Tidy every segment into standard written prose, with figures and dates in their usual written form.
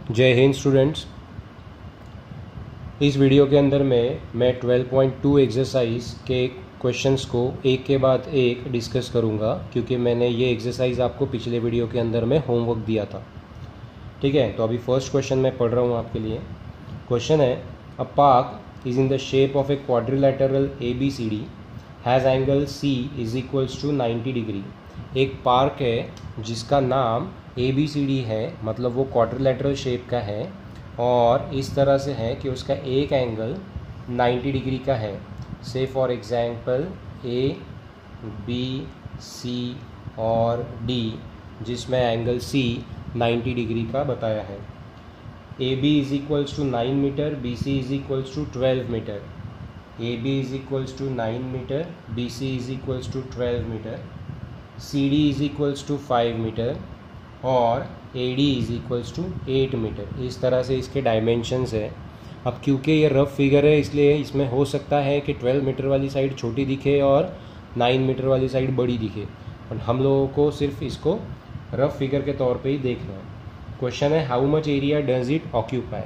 जय हिंद स्टूडेंट्स। इस वीडियो के अंदर मैं 12.2 एक्सरसाइज के क्वेश्चंस को एक के बाद एक डिस्कस करूंगा, क्योंकि मैंने ये एक्सरसाइज आपको पिछले वीडियो के अंदर में होमवर्क दिया था। ठीक है, तो अभी फर्स्ट क्वेश्चन मैं पढ़ रहा हूँ आपके लिए। क्वेश्चन है, a park is in the shape of a quadrilateral ABCD has angle C is equals to 90 degree. एक पार्क है जिसका नाम ABCD है, मतलब वो क्वाड्रिलैटरल शेप का है और इस तरह से है कि उसका एक एंगल 90 डिग्री का है। से for example A, B, C और D, जिसमें एंगल C 90 डिग्री का बताया है। AB is equals to 9 metre, BC is equals to 12 metre. AB is equals to 9 metre, BC is equals to 12 metre, CD is equals to 5 metre और AD is equals to 8 metre. इस तरह से इसके dimensions है। अब क्योंकि ये rough figure है, इसलिए इसमें हो सकता है कि 12 मीटर वाली साइड छोटी दिखे और 9 मीटर वाली साइड बड़ी दिखे, और हम लोगों को सिर्फ इसको रफ फिगर के तौर पे ही देखना है। क्वेश्चन है, how much area does it occupy.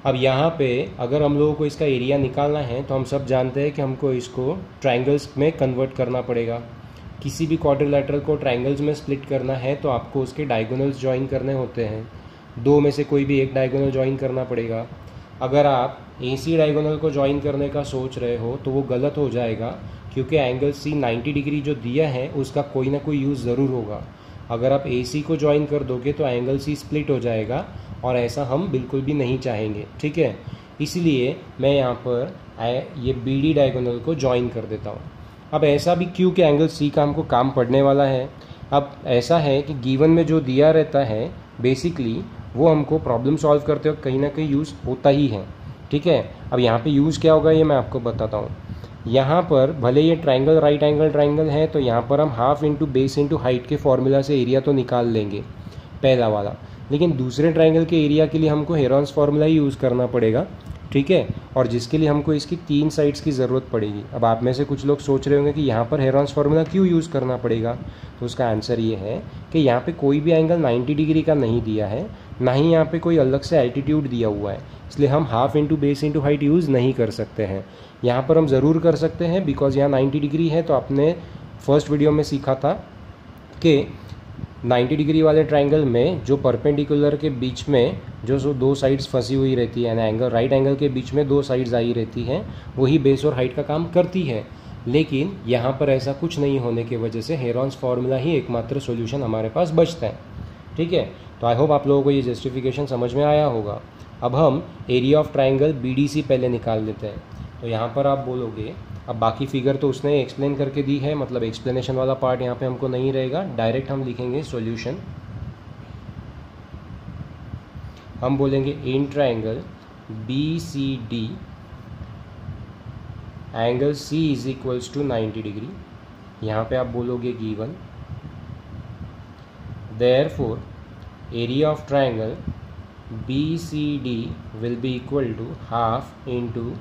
अब यहाँ पे अगर हम लोगों को इसका एरिया निकालना है तो हम सब जानते हैं कि हमको इसको ट्रायंगल्स में कन्वर्ट करना पड़ेगा। किसी भी क्वाड्रिलैटरल को ट्रायंगल्स में स्प्लिट करना है तो आपको उसके डायगोनल्स ज्वाइन करने होते हैं। दो में से कोई भी एक डायगोनल ज्वाइन करना पड़ेगा। अगर आप AC डायगोनल को ज्वाइन करने का सोच रहे हो तो वो गलत हो जाएगा, क्योंकि एंगल C 90 डिग्री जो दिया है उसका कोई ना कोई यूज़ ज़रूर होगा। अगर आप AC को ज्वाइन कर दोगे तो एंगल C स्प्लिट हो जाएगा और ऐसा हम बिल्कुल भी नहीं चाहेंगे। ठीक है, इसलिए मैं यहाँ पर ये BD डायगोनल को ज्वाइन कर देता हूँ। अब ऐसा भी क्यों कि एंगल C का हमको काम पड़ने वाला है। अब ऐसा है कि गिवन में जो दिया रहता है बेसिकली वो हमको प्रॉब्लम सॉल्व करते वक्त कहीं ना कहीं यूज़ होता ही है। ठीक है, अब यहाँ पे यूज़ क्या होगा ये मैं आपको बताता हूँ। यहाँ पर भले ये ट्रायंगल राइट एंगल ट्रायंगल है तो यहाँ पर हम half into base into height के फॉर्मूला से एरिया तो निकाल लेंगे, पहला वाला, लेकिन दूसरे ट्रायंगल के एरिया के लिए हमको हेरॉन्स फार्मूला ही यूज़ करना पड़ेगा। ठीक है, और जिसके लिए हमको इसकी 3 साइड्स की ज़रूरत पड़ेगी। अब आप में से कुछ लोग सोच रहे होंगे कि यहाँ पर हेरॉन्स फार्मूला क्यों यूज़ करना पड़ेगा, तो उसका आंसर ये है कि यहाँ पे कोई भी एंगल 90 डिग्री का नहीं दिया है, ना ही यहाँ पे कोई अलग से एल्टीट्यूड दिया हुआ है, इसलिए हम half into base into height use नहीं कर सकते हैं। यहाँ पर हम ज़रूर कर सकते हैं बिकॉज यहाँ 90 डिग्री है। तो आपने फर्स्ट वीडियो में सीखा था कि 90 डिग्री वाले ट्रायंगल में जो परपेंडिकुलर के बीच में जो दो साइड्स फंसी हुई रहती है, यानी एंगल राइट एंगल के बीच में दो साइड्स आई रहती हैं, वही बेस और हाइट का काम करती है। लेकिन यहाँ पर ऐसा कुछ नहीं होने की वजह से हेरॉन्स फार्मूला ही एकमात्र सॉल्यूशन हमारे पास बचता है। ठीक है, तो आई होप आप लोगों को ये जस्टिफिकेशन समझ में आया होगा। अब हम एरिया ऑफ ट्रायंगल BDC पहले निकाल लेते हैं। तो यहाँ पर आप बोलोगे, अब बाकी फिगर तो उसने एक्सप्लेन करके दी है, मतलब एक्सप्लेनेशन वाला पार्ट यहाँ पे हमको नहीं रहेगा, डायरेक्ट हम लिखेंगे सॉल्यूशन। हम बोलेंगे in triangle BCD angle C is equals to 90 degree. यहाँ पे आप बोलोगे given, therefore area of triangle BCD will be equal to half into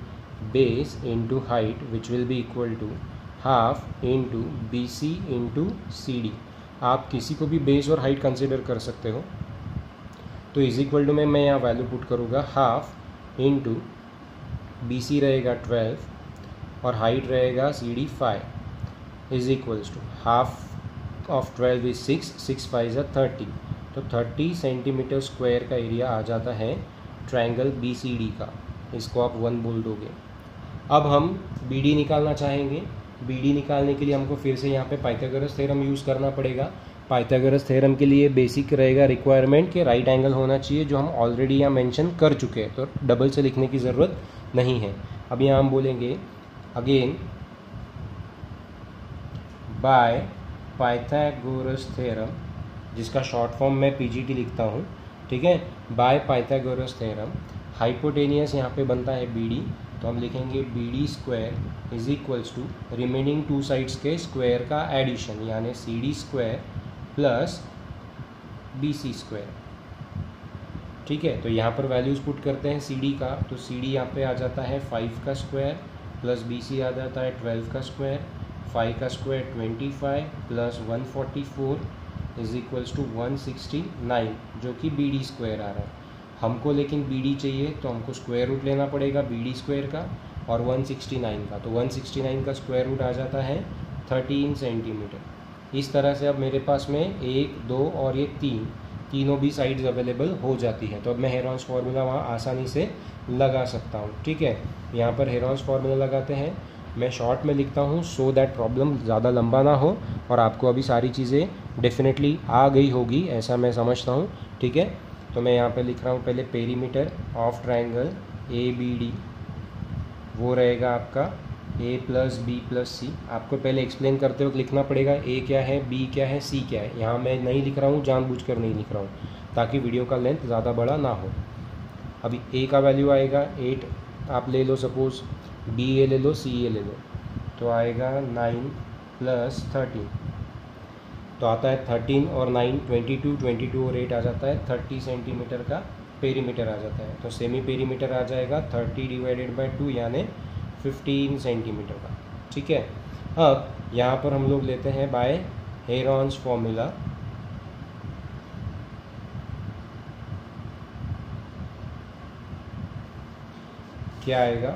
base into height which will be equal to half into BC into CD। आप किसी को भी base और height consider कर सकते हो। तो इज इक्वल टू में मैं यहाँ वैल्यू पुट करूँगा, हाफ इंटू BC रहेगा 12 और हाइट रहेगा CD 5 is equals to half of 12 is 6 5 is 30। तो 30 सेंटीमीटर स्क्वायर का एरिया आ जाता है ट्रायंगल BCD का। इसको आप 1 बोल दोगे। अब हम BD निकालना चाहेंगे। BD निकालने के लिए हमको फिर से यहाँ पे पाइथागोरस थ्योरम यूज़ करना पड़ेगा। पाइथागोरस थ्योरम के लिए बेसिक रहेगा रिक्वायरमेंट कि राइट एंगल होना चाहिए, जो हम ऑलरेडी यहाँ मेंशन कर चुके हैं, तो डबल से लिखने की ज़रूरत नहीं है। अब यहाँ हम बोलेंगे अगेन बाय पाइथागोरस थ्योरम, जिसका शॉर्ट फॉर्म मैं PGT लिखता हूँ। ठीक है, बाय पाइथागोरस थ्योरम हाइपोटेनियस यहाँ पे बनता है BD, तो हम लिखेंगे BD square is equals to remaining 2 sides के स्क्वायर का एडिशन, यानी CD square plus BC square. ठीक है, तो यहाँ पर वैल्यूज़ पुट करते हैं CD का, तो CD यहाँ पे आ जाता है 5 का स्क्वायर प्लस BC आ जाता है 12 का स्क्वायर, 5 का square 25 plus 144 is equals to 169, जो कि BD स्क्वायर आ रहा है। हमको लेकिन बी डी चाहिए, तो हमको स्क्वायर रूट लेना पड़ेगा बी डी स्क्वायर का और 169 का। तो 169 का स्क्वायर रूट आ जाता है 13 सेंटीमीटर। इस तरह से अब मेरे पास में 1, 2 और ये तीनों भी साइड्स अवेलेबल हो जाती है। तो अब मैं हेरॉन्स फार्मूला वहाँ आसानी से लगा सकता हूँ। ठीक है, यहाँ पर हेरॉन्स फार्मूला लगाते हैं। मैं शॉर्ट में लिखता हूँ सो दैट प्रॉब्लम ज़्यादा लंबा ना हो, और आपको अभी सारी चीज़ें डेफिनेटली आ गई होगी ऐसा मैं समझता हूँ। ठीक है, तो मैं यहाँ पे लिख रहा हूँ पहले perimeter of triangle A B D, वो रहेगा आपका a plus B plus C. आपको पहले एक्सप्लेन करते वक्त लिखना पड़ेगा a क्या है, b क्या है, c क्या है। यहाँ मैं नहीं लिख रहा हूँ, जानबूझकर नहीं लिख रहा हूँ ताकि वीडियो का लेंथ ज़्यादा बड़ा ना हो। अभी a का वैल्यू आएगा 8 आप ले लो सपोज़, b ए ले लो, c ए ले लो, तो आएगा 9 प्लस 13, तो आता है 13 और 9 22, 22 और 8 आ जाता है 30 सेंटीमीटर का पेरीमीटर आ जाता है। तो सेमी पेरीमीटर आ जाएगा 30 डिवाइडेड बाई 2 यानी 15 सेंटीमीटर का। ठीक है, अब यहाँ पर हम लोग लेते हैं बाय हेरॉन्स फॉर्मूला। क्या आएगा,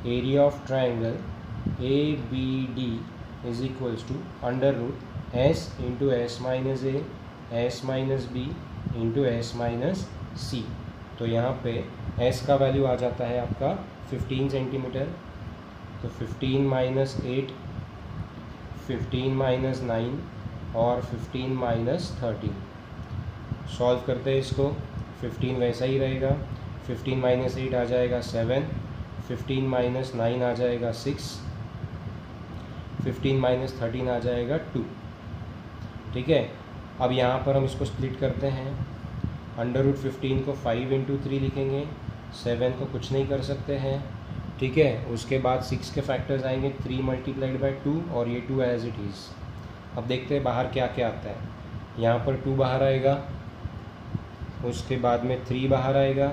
area of triangle A B D is equals to under root S into S minus A S minus B into S minus C. तो यहाँ पे s का वैल्यू आ जाता है आपका 15 सेंटीमीटर, तो 15 माइनस 8, 15 माइनस 9 और 15 माइनस 13। सॉल्व करते हैं इसको, 15 वैसा ही रहेगा, 15 माइनस 8 आ जाएगा 7, 15 माइनस 9 आ जाएगा 6, 15 माइनस 13 आ जाएगा 2। ठीक है, अब यहाँ पर हम इसको स्प्लिट करते हैं। अंडर रूट 15 को 5 इंटू 3 लिखेंगे, 7 को कुछ नहीं कर सकते हैं। ठीक है, उसके बाद 6 के फैक्टर्स आएंगे 3 मल्टीप्लाइड बाई 2 और ये 2 एज इट इज़। अब देखते हैं बाहर क्या क्या आता है। यहाँ पर 2 बाहर आएगा, उसके बाद में 3 बाहर आएगा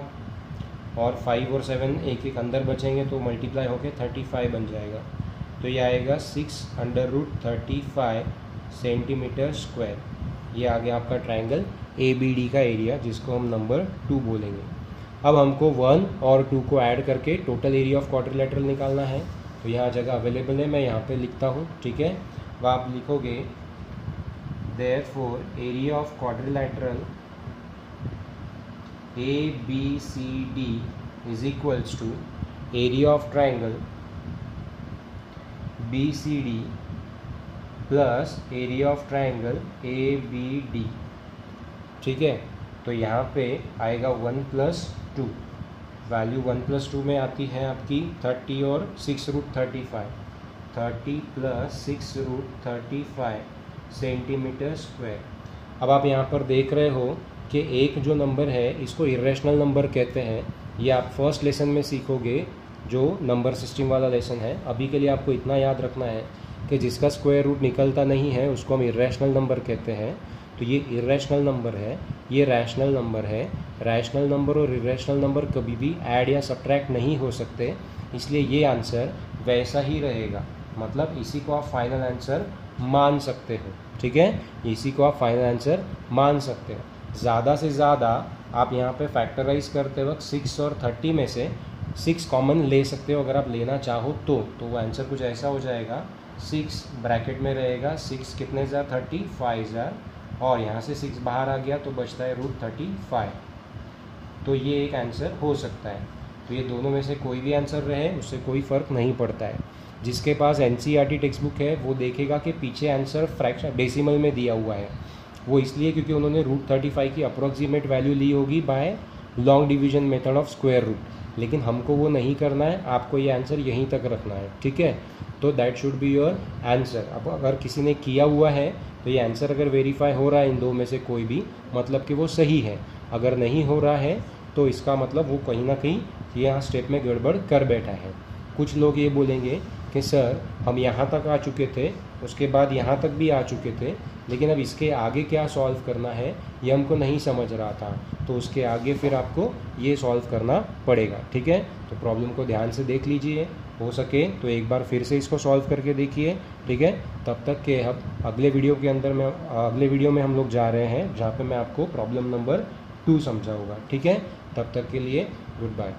और 5 और 7 एक एक अंदर बचेंगे तो मल्टीप्लाई होके 35 बन जाएगा। तो ये आएगा 6 अंडर रूट 35 सेंटीमीटर स्क्वायर। ये आ गया आपका ट्राइंगल ए बी डी का एरिया, जिसको हम नंबर 2 बोलेंगे। अब हमको 1 और 2 को ऐड करके टोटल एरिया ऑफ क्वाड्रिलेटरल निकालना है। तो यहाँ जगह अवेलेबल है, मैं यहाँ पे लिखता हूँ। ठीक है, अब आप लिखोगे therefore area of quadrilateral A B C D is equals to area of triangle B C D plus area of triangle A B D. ठीक है, तो यहाँ पे आएगा 1 प्लस 2, वैल्यू 1 प्लस 2 में आती है आपकी 30 और 6 root 35, 30 plus 6 root 35 centimetre square. अब आप यहाँ पर देख रहे हो कि एक जो नंबर है इसको इरेशनल नंबर कहते हैं। ये आप फर्स्ट लेसन में सीखोगे, जो नंबर सिस्टम वाला लेसन है। अभी के लिए आपको इतना याद रखना है कि जिसका स्क्वायर रूट निकलता नहीं है उसको हम इरेशनल नंबर कहते हैं। तो ये इरेशनल नंबर है, ये रैशनल नंबर है। रैशनल नंबर और इरेशनल नंबर कभी भी ऐड या सब्ट्रैक्ट नहीं हो सकते, इसलिए ये आंसर वैसा ही रहेगा। मतलब इसी को आप फाइनल आंसर मान सकते हो। ठीक है, इसी को आप फाइनल आंसर मान सकते हो। ज़्यादा से ज़्यादा आप यहाँ पे फैक्टराइज करते वक्त 6 और 30 में से 6 कॉमन ले सकते हो अगर आप लेना चाहो तो वो आंसर कुछ ऐसा हो जाएगा। 6 ब्रैकेट में रहेगा, 6 कितने ज़ार 35 ज़ार, और यहाँ से 6 बाहर आ गया तो बचता है रूट 35। तो ये एक आंसर हो सकता है। तो ये दोनों में से कोई भी आंसर रहे उससे कोई फ़र्क नहीं पड़ता है। जिसके पास एनसीईआरटी टेक्स्ट बुक है वो देखेगा कि पीछे आंसर फ्रैक्शन डेसिमल में दिया हुआ है। वो इसलिए क्योंकि उन्होंने रूट 35 की अप्रोक्सीमेट वैल्यू ली होगी by long division method of square root. लेकिन हमको वो नहीं करना है, आपको ये आंसर यहीं तक रखना है। ठीक है, तो that should be your answer. अब अगर किसी ने किया हुआ है तो ये आंसर अगर वेरीफाई हो रहा है इन दो में से कोई भी, मतलब कि वो सही है। अगर नहीं हो रहा है तो इसका मतलब वो कहीं ना कहीं यहाँ स्टेप में गड़बड़ कर बैठा है। कुछ लोग ये बोलेंगे कि सर हम यहाँ तक आ चुके थे, उसके बाद यहाँ तक भी आ चुके थे, लेकिन अब इसके आगे क्या सॉल्व करना है ये हमको नहीं समझ रहा था, तो उसके आगे फिर आपको ये सॉल्व करना पड़ेगा। ठीक है, तो प्रॉब्लम को ध्यान से देख लीजिए, हो सके तो एक बार फिर से इसको सॉल्व करके देखिए। ठीक है, तब तक के अब अगले वीडियो में हम लोग जा रहे हैं जहाँ पे मैं आपको प्रॉब्लम नंबर 2 समझा होगा। ठीक है, तब तक के लिए गुड बाय।